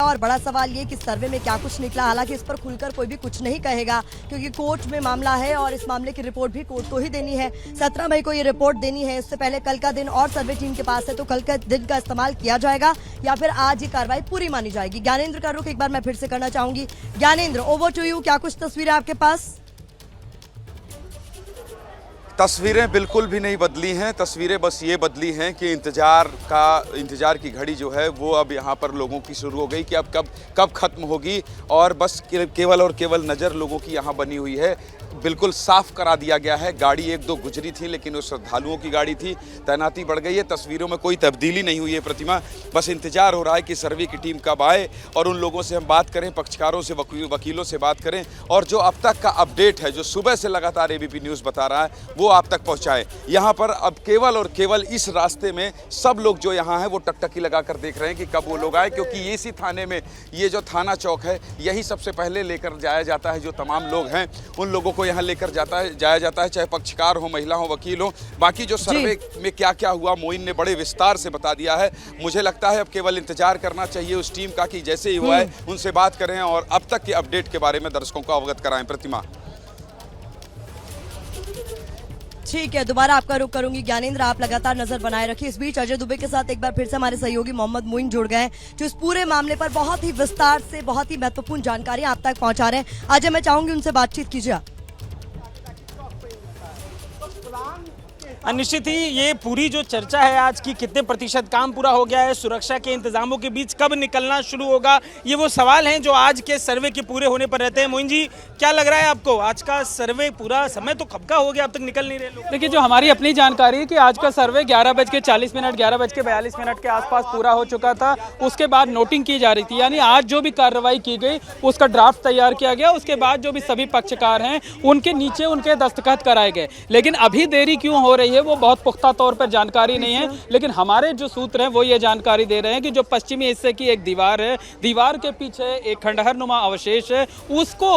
और बड़ा सवाल ये कि सर्वे में क्या कुछ निकला। हालांकि इस पर खुलकर कोई भी कुछ नहीं कहेगा क्योंकि कोर्ट में मामला है और इस मामले की रिपोर्ट भी कोर्ट को ही देनी है। 17 मई को ये रिपोर्ट देनी है। इससे पहले कल का दिन और सर्वे टीम के पास है, तो कल का दिन का इस्तेमाल किया जाएगा या फिर आज ये कार्रवाई पूरी मानी जाएगी। ज्ञानेंद्र का रुख एक बार मैं फिर से करना चाहूंगी। Gyanendra, over to you. क्या कुछ तस्वीरें आपके पास? तस्वीरें बिल्कुल भी नहीं बदली हैं। तस्वीरें बस ये बदली हैं कि इंतजार की घड़ी जो है वो अब यहाँ पर लोगों की शुरू हो गई कि अब कब खत्म होगी, और बस केवल और केवल नज़र लोगों की यहाँ बनी हुई है। बिल्कुल साफ करा दिया गया है। गाड़ी एक दो गुजरी थी लेकिन वो श्रद्धालुओं की गाड़ी थी। तैनाती बढ़ गई है। तस्वीरों में कोई तब्दीली नहीं हुई है प्रतिमा। बस इंतजार हो रहा है कि सर्वे की टीम कब आए और उन लोगों से हम बात करें, पक्षकारों से, वकीलों से बात करें, और जो अब तक का अपडेट है, जो सुबह से लगातार एबीपी न्यूज़ बता रहा है, वो आप तक पहुँचाएं। यहाँ पर अब केवल और केवल इस रास्ते में सब लोग जो यहाँ हैं वो टकटकी लगा कर देख रहे हैं कि कब वो लोग आए, क्योंकि इसी थाने में, ये जो थाना चौक है, यही सबसे पहले लेकर जाया जाता है। जो तमाम लोग हैं उन लोगों को यहाँ लेकर जाया जाता है, चाहे पक्षकार हो, महिला हो, वकील हो। बाकी जो सर्वे में क्या क्या हुआ मोइन ने बड़े विस्तार से बता दिया है। मुझे लगता है अब केवल इंतजार करना चाहिए उस टीम का कि जैसे ही हुआ है उनसे बात करें और अब तक के अपडेट के बारे में दर्शकों को अवगत कराएं। प्रतिमा, ठीक है, दोबारा आपका रुख करूंगी। ज्ञानेंद्र, आप लगातार नजर बनाए रखिए। इस बीच अजय दुबे के साथ एक बार फिर से हमारे सहयोगी मोहम्मद मोइन जुड़ गए हैं, जो इस पूरे मामले पर बहुत ही विस्तार से, बहुत ही महत्वपूर्ण जानकारी आप तक पहुंचा रहे हैं। अजय, मैं चाहूंगी उनसे बातचीत कीजिए। निश्चित ही ये पूरी जो चर्चा है आज की, कितने प्रतिशत काम पूरा हो गया है, सुरक्षा के इंतजामों के बीच कब निकलना शुरू होगा, ये वो सवाल हैं जो आज के सर्वे के पूरे होने पर रहते हैं। मोइन जी, क्या लग रहा है आपको? आज का सर्वे पूरा समय तो कब का हो गया, अब तक निकल नहीं रहे लोग? देखिए, जो हमारी अपनी जानकारी है कि आज का सर्वे 11:40 11:42 के आसपास पूरा हो चुका था। उसके बाद नोटिंग की जा रही थी, यानी आज जो भी कार्रवाई की गई उसका ड्राफ्ट तैयार किया गया। उसके बाद जो भी सभी पक्षकार हैं उनके नीचे उनके दस्तखत कराए गए। लेकिन अभी देरी क्यों हो रही है वो बहुत पुख्ता तौर पर जानकारी नहीं है, लेकिन हमारे जो सूत्र हैं वो ये जानकारी दे रहे हैं कि जो पश्चिमी हिस्से की एक दीवार है, दीवार के पीछे एक खंडहर नुमा अवशेष है, उसको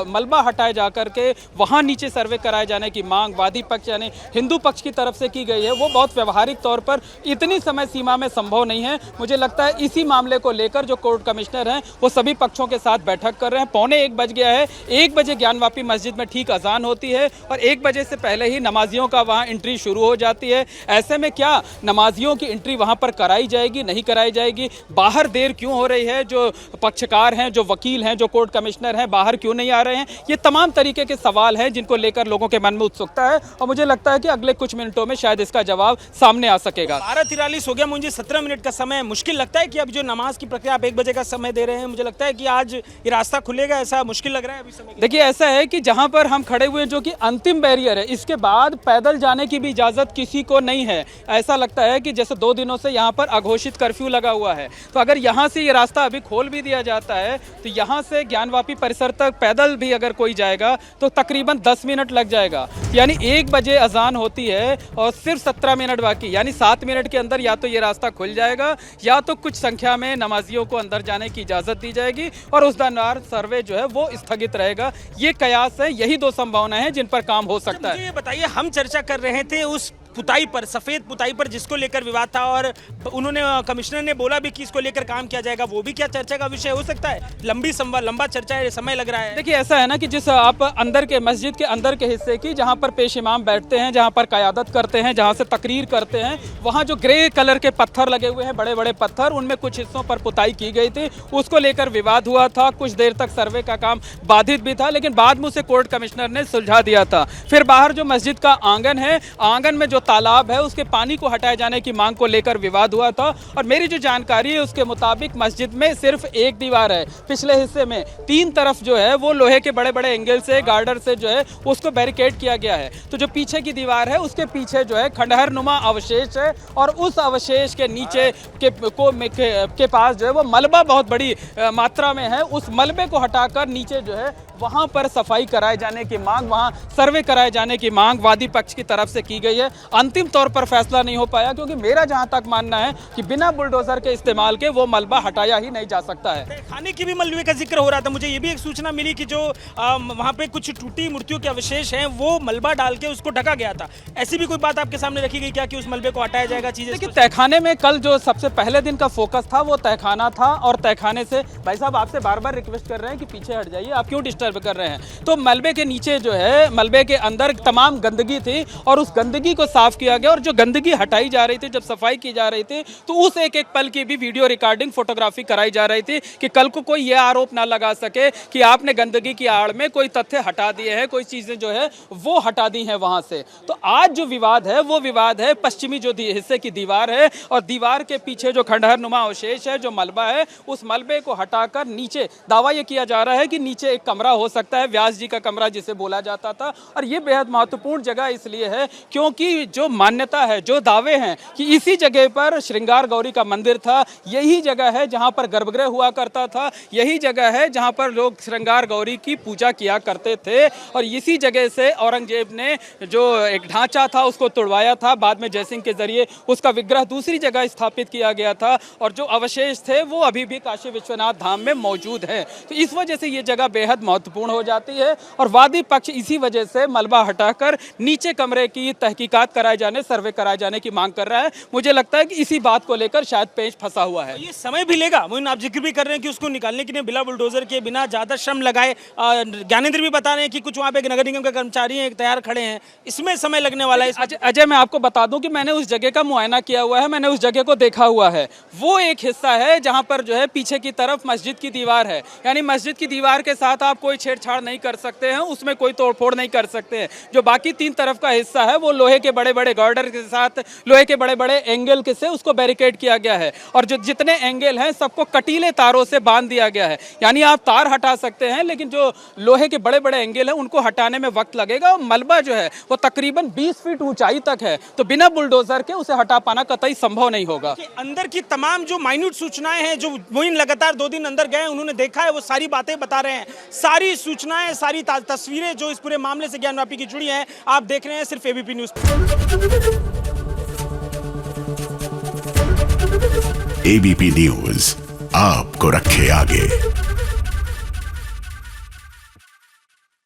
मलबा हटाए जाकर के वहां नीचे सर्वे कराए जाने की मांग वादी पक्ष यानी हिंदू पक्ष की तरफ से की गई है। वो बहुत व्यवहारिक तौर पर इतनी समय सीमा में संभव नहीं है। मुझे लगता है इसी मामले को लेकर जो कोर्ट कमिश्नर हैं वो सभी पक्षों के साथ बैठक कर रहे हैं। 1:45 बज गया है। 1 बजे ज्ञानवापी मस्जिद में ठीक अजान होती है और 1 बजे से पहले ही नमाजियों का वहां एंट्री शुरू हो जाती है। ऐसे में क्या नमाजियों की एंट्री वहां पर कराई जाएगी, नहीं कराई जाएगी? बाहर देर क्यों हो रही है? जो पक्षकार हैं, जो वकील हैं, जो कोर्ट कमिश्नर हैं, बाहर क्यों नहीं आ रहे हैं? ये तमाम तरीके के सवाल हैं जिनको लेकर लोगों के मन में उत्सुकता है और मुझे लगता है कि अगले कुछ मिनटों में शायद इसका जवाब सामने आ सकेगा। 12:43 हो गया, मुझे 17 मिनट का समय मुश्किल लगता है कि अब जो नमाज की प्रक्रिया आप 1 बजे का समय दे रहे हैं, मुझे लगता है कि आज ये रास्ता खुलेगा, ऐसा मुश्किल लग रहा है अभी समय? देखिए, ऐसा है कि जहां पर हम खड़े हुए जो कि अंतिम बैरियर है, इसके बाद पैदल जाने की भी इजाजत किसी को नहीं है। ऐसा लगता है कि जैसे 2 दिनों से यहाँ पर अघोषित कर्फ्यू लगा हुआ है। तो अगर यहाँ से ये रास्ता अभी खोल भी दिया जाता है तो यहाँ से ज्ञानवापी परिसर तक पैदल भी अगर कोई जाएगा तो तकरीबन 10 मिनट लग जाएगा। यानी 1 बजे अजान होती है और सिर्फ 17 मिनट बाकी, यानी 7 मिनट के अंदर या तो ये रास्ता खुल जाएगा या तो कुछ संख्या में नमाजियों को अंदर जाने की इजाजत दी जाएगी और उस दौरान सर्वे जो है वो स्थगित रहेगा। ये कयास है, यही 2 संभावनाएं हैं जिन पर काम हो सकता है। ये बताइए, हम चर्चा कर रहे थे उस पुताई पर, सफेद पुताई पर, जिसको लेकर विवाद था और उन्होंने, कमिश्नर ने बोला भी कि इसको लेकर काम किया जाएगा। वो भी क्या चर्चा का विषय हो सकता है? लंबा चर्चा है, समय लग रहा है। देखिए, ऐसा है ना कि जिस आप अंदर के मस्जिद के अंदर के हिस्से की, जहां पर पेश इमाम बैठते हैं, जहां पर क़यादत करते हैं, जहां से तकरीर करते हैं, वहां जो ग्रे कलर के पत्थर लगे हुए हैं, बड़े बड़े पत्थर, उनमें कुछ हिस्सों पर पुताई की गई थी। उसको लेकर विवाद हुआ था। कुछ देर तक सर्वे का काम बाधित भी था, लेकिन बाद में उसे कोर्ट कमिश्नर ने सुलझा दिया था। फिर बाहर जो मस्जिद का आंगन है, आंगन में जो तालाब है उसके पानी को हटाए जाने की मांग को लेकर विवाद हुआ था। और मेरी जो जानकारी है उसके मुताबिक मस्जिद में सिर्फ एक दीवार है, पिछले हिस्से में 3 तरफ जो है वो लोहे के बड़े बड़े एंगल से, गार्डर से जो है उसको बैरिकेड किया गया है। तो जो पीछे की दीवार है उसके पीछे जो है खंडहर नुमा अवशेष है और उस अवशेष के नीचे के पास जो है वो मलबा बहुत बड़ी मात्रा में है। उस मलबे को हटाकर नीचे जो है वहां पर सफाई कराए जाने की मांग, वहां सर्वे कराए जाने की मांग वादी पक्ष की तरफ से की गई है। अंतिम तौर पर फैसला नहीं हो पाया क्योंकि मेरा जहां तक मानना है कि बिना बुलडोजर के इस्तेमाल के वो मलबा हटाया ही नहीं जा सकता है। खाने की भी मलबे का जिक्र हो रहा था, मुझे ये भी एक सूचना मिली कि जो वहाँ पे कुछ टूटी मूर्तियों के अवशेष हैं वो मलबा डाल के उसको ढका गया था। ऐसी भी कोई बात आपके सामने रखी गई क्या कि उस मलबे को हटाया जाएगा? चीजें देखिए, तहखाने में कल जो सबसे पहले दिन का फोकस था वो तहखाना था और तहखाने से भाई साहब आपसे बार बार रिक्वेस्ट कर रहे हैं कि पीछे हट जाइए, आप क्यों डिस्टर्ब कर रहे हैं। तो मलबे के नीचे जो है, मलबे के अंदर तमाम गंदगी थी और उस गंदगी को साफ किया गया और जो गंदगी हटाई जा रही थी, जब सफाई की जा रही थी, तो उस एक एक पल की भी वीडियो रिकॉर्डिंग, फोटोग्राफी कराई जा रही थी कि कल को कोई यह आरोप ना लगा सके कि आपने गंदगी की आड़ में कोई तथ्य हटा दिए हैं, कोई चीजें जो है वो हटा दी हैं वहां से। तो आज जो विवाद है वो विवाद है पश्चिमी जो हिस्से की दीवार है और दीवार के पीछे जो खंडहर नुमा अवशेष है, जो मलबा है, उस मलबे को हटाकर नीचे दावा यह किया जा रहा है कि नीचे एक कमरा हो सकता है, व्यास जी का कमरा जिसे बोला जाता था। और ये बेहद महत्वपूर्ण जगह इसलिए है क्योंकि जो मान्यता है, जो दावे हैं कि इसी जगह पर श्रृंगार गौरी का मंदिर था, यही जगह है जहां पर गर्भगृह हुआ करता था, यही जगह है जहां पर लोग श्रृंगार गौरी की पूजा किया करते थे। और इसी जगह से औरंगजेब ने जो एक ढांचा था उसको तोड़वाया था, बाद में जयसिंह के जरिए उसका विग्रह दूसरी जगह स्थापित किया गया था और जो अवशेष थे वो अभी भी काशी विश्वनाथ धाम में मौजूद है। तो इस वजह से ये जगह बेहद महत्वपूर्ण हो जाती है और वादी पक्ष इसी वजह से मलबा हटाकर नीचे कमरे की तहकीकात कराए जाने, सर्वे कराए जाने की मांग कर रहा है। मुझे लगता है कि इसी बात को लेकर शायद पेच फंसा हुआ है। ये समय भी लेगा। मोइन, आप जिक्र भी कर रहे हैं कि उसको निकालने के लिए बिना बुलडोजर के, बिना ज्यादा श्रम लगाए, ज्ञानेंद्र भी बता रहे हैं कि कुछ वहाँ पे नगर निगम के कर्मचारी हैं तैयार खड़े हैं, इसमें समय लगने वाला है। अजय, मैं आपको बता दूं कि मैंने उस जगह का मुआयना किया हुआ है, मैंने उस जगह को देखा हुआ है। वो एक हिस्सा है जहां पर जो है पीछे की तरफ मस्जिद की दीवार है, यानी मस्जिद की दीवार के साथ आप कोई छेड़छाड़ नहीं कर सकते हैं, उसमें कोई तोड़फोड़ नहीं कर सकते हैं। जो बाकी तीन तरफ का हिस्सा है वो लोहे के बड़े बड़े गार्डर के साथ, लोहे के बड़े बड़े एंगल के से उसको बैरिकेड किया गया है और जो जितने एंगल हैं सबको कटीले तारों से बांध दिया गया है। यानी आप तार हटा सकते हैं लेकिन जो लोहे के बड़े बड़े एंगल हैं उनको हटाने में वक्त लगेगा। मलबा जो है वो तकरीबन 20 फीट ऊंचाई तक है, तो बिना बुलडोजर के उसे हटा पाना कतई संभव नहीं होगा। अंदर की तमाम जो माइन्यूट सूचनाएं हैं, जो मोइन लगातार 2 दिन अंदर गए, उन्होंने देखा है, वो सारी बातें बता रहे हैं। सारी सूचनाएं, सारी तस्वीरें जो इस पूरे मामले से ज्ञानवापी की जुड़ी हैं, आप देख रहे हैं सिर्फ एबीपी न्यूज। एबीपी न्यूज आपको रखे आगे।